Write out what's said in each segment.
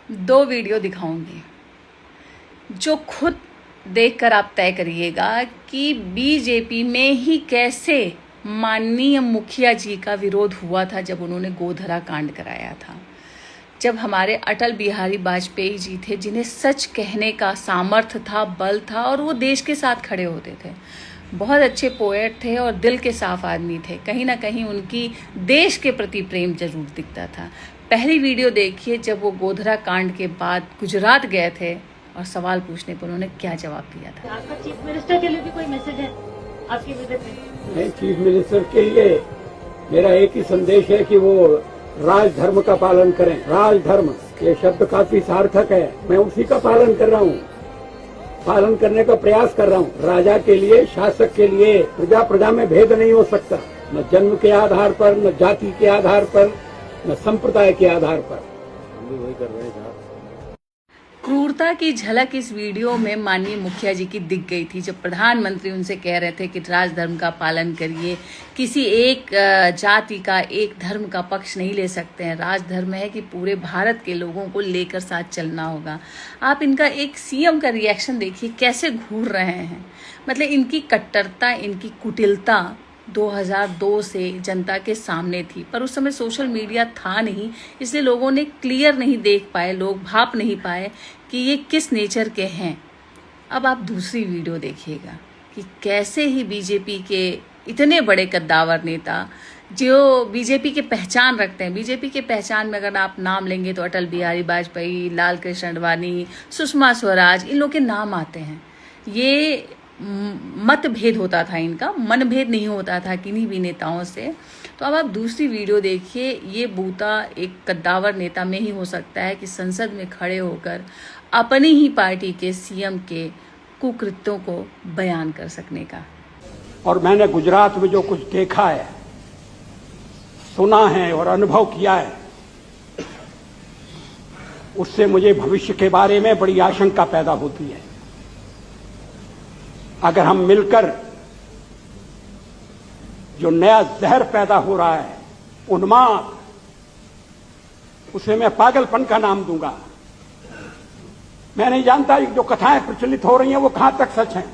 दो वीडियो दिखाऊंगी जो खुद देखकर आप तय करिएगा कि बीजेपी में ही कैसे माननीय मुखिया जी का विरोध हुआ था जब उन्होंने गोधरा कांड कराया था। जब हमारे अटल बिहारी वाजपेयी जी थे, जिन्हें सच कहने का सामर्थ्य था, बल था, और वो देश के साथ खड़े होते थे। बहुत अच्छे पोएट थे और दिल के साफ आदमी थे। कहीं ना कहीं उनकी देश के प्रति प्रेम जरूर दिखता था। पहली वीडियो देखिए जब वो गोधरा कांड के बाद गुजरात गए थे और सवाल पूछने पर उन्होंने क्या जवाब दिया था। आपका चीफ मिनिस्टर के लिए भी कोई मैसेज है आपकी विजिट में? चीफ मिनिस्टर के लिए मेरा एक ही संदेश है कि वो राजधर्म का पालन करें। राजधर्म ये शब्द काफी सार्थक है, मैं उसी का पालन कर रहा हूँ, पालन करने का प्रयास कर रहा हूँ। राजा के लिए, शासक के लिए प्रजा प्रजा में भेद नहीं हो सकता, न जन्म के आधार पर, न जाति के आधार पर, न संप्रदाय के आधार पर। वही कर रहे हैं। क्रूरता की झलक इस वीडियो में माननीय मुखिया जी की दिख गई थी जब प्रधानमंत्री उनसे कह रहे थे कि राजधर्म का पालन करिए, किसी एक जाति का, एक धर्म का पक्ष नहीं ले सकते हैं। राजधर्म है कि पूरे भारत के लोगों को लेकर साथ चलना होगा। आप इनका एक सीएम का रिएक्शन देखिए, कैसे घूर रहे हैं। मतलब इनकी कट्टरता, इनकी कुटिलता 2002 से जनता के सामने थी, पर उस समय सोशल मीडिया था नहीं, इसलिए लोगों ने क्लियर नहीं देख पाए, लोग भाप नहीं पाए कि ये किस नेचर के हैं। अब आप दूसरी वीडियो देखिएगा कि कैसे ही बीजेपी के इतने बड़े कद्दावर नेता जो बीजेपी के पहचान रखते हैं, बीजेपी के पहचान में अगर आप नाम लेंगे तो अटल बिहारी वाजपेयी, लाल कृष्ण आडवाणी, सुषमा स्वराज, इन लोग के नाम आते हैं। ये मतभेद होता था, इनका मनभेद नहीं होता था किन्हीं भी नेताओं से। तो अब आप दूसरी वीडियो देखिए, ये बूता एक कद्दावर नेता में ही हो सकता है कि संसद में खड़े होकर अपनी ही पार्टी के सीएम के कुकृत्यों को बयान कर सकने का। और मैंने गुजरात में जो कुछ देखा है, सुना है और अनुभव किया है, उससे मुझे भविष्य के बारे में बड़ी आशंका पैदा होती है। अगर हम मिलकर जो नया जहर पैदा हो रहा है, उन्माद, उसे मैं पागलपन का नाम दूंगा। मैं नहीं जानता जो कथाएं प्रचलित हो रही हैं वो कहां तक सच हैं,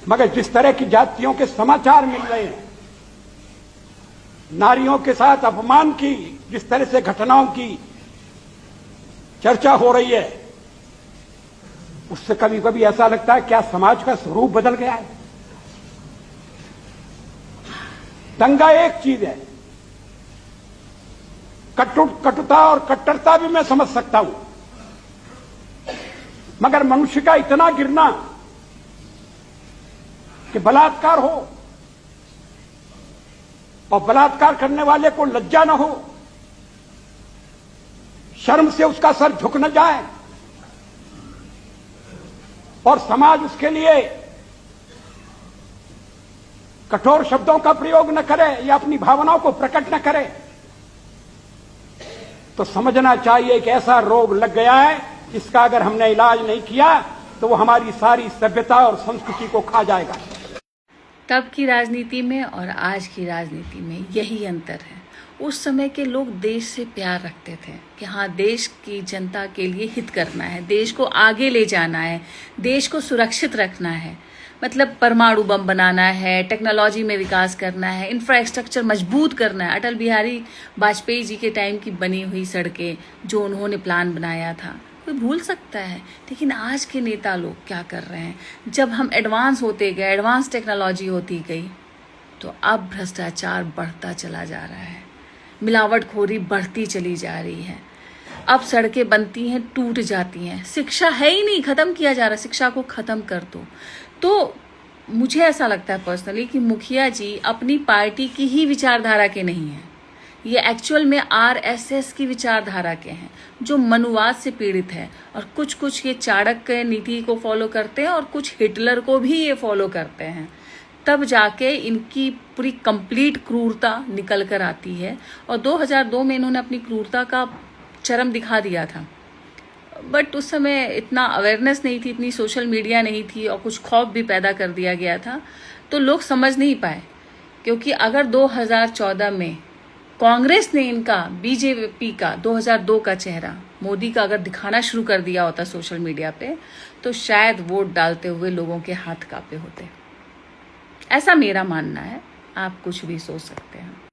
मगर जिस तरह की जातियों के समाचार मिल रहे हैं, नारियों के साथ अपमान की जिस तरह से घटनाओं की चर्चा हो रही है, उससे कभी कभी ऐसा लगता है क्या समाज का स्वरूप बदल गया है। दंगा एक चीज है, कटुता और कट्टरता भी मैं समझ सकता हूं, मगर मनुष्य का इतना गिरना कि बलात्कार हो और बलात्कार करने वाले को लज्जा न हो, शर्म से उसका सर झुक न जाए और समाज उसके लिए कठोर शब्दों का प्रयोग न करे या अपनी भावनाओं को प्रकट न करे, तो समझना चाहिए कि ऐसा रोग लग गया है जिसका अगर हमने इलाज नहीं किया तो वो हमारी सारी सभ्यता और संस्कृति को खा जाएगा। तब की राजनीति में और आज की राजनीति में यही अंतर है। उस समय के लोग देश से प्यार रखते थे कि हाँ, देश की जनता के लिए हित करना है, देश को आगे ले जाना है, देश को सुरक्षित रखना है। मतलब परमाणु बम बनाना है, टेक्नोलॉजी में विकास करना है, इंफ्रास्ट्रक्चर मजबूत करना है। अटल बिहारी वाजपेयी जी के टाइम की बनी हुई सड़कें जो उन्होंने प्लान बनाया था, कोई भूल सकता है। लेकिन आज के नेता लोग क्या कर रहे हैं, जब हम एडवांस होते गए, एडवांस टेक्नोलॉजी होती गई, तो अब भ्रष्टाचार बढ़ता चला जा रहा है, मिलावटखोरी बढ़ती चली जा रही है। अब सड़कें बनती हैं, टूट जाती हैं, शिक्षा है ही नहीं, खत्म किया जा रहा है, शिक्षा को खत्म कर दो। तो मुझे ऐसा लगता है पर्सनली कि मुखिया जी अपनी पार्टी की ही विचारधारा के नहीं हैं, ये एक्चुअल में आरएसएस की विचारधारा के हैं, जो मनुवाद से पीड़ित है। और कुछ ये चाणक्य नीति को फॉलो करते हैं और कुछ हिटलर को भी ये फॉलो करते हैं। तब जाके इनकी पूरी कंप्लीट क्रूरता निकल कर आती है। और 2002 में इन्होंने अपनी क्रूरता का चरम दिखा दिया था, बट उस समय इतना अवेयरनेस नहीं थी, इतनी सोशल मीडिया नहीं थी, और कुछ खौफ भी पैदा कर दिया गया था, तो लोग समझ नहीं पाए। क्योंकि अगर 2014 में कांग्रेस ने इनका बीजेपी का 2002 का चेहरा मोदी का अगर दिखाना शुरू कर दिया होता सोशल मीडिया पे, तो शायद वोट डालते हुए लोगों के हाथ कांपे होते। ऐसा मेरा मानना है, आप कुछ भी सोच सकते हैं।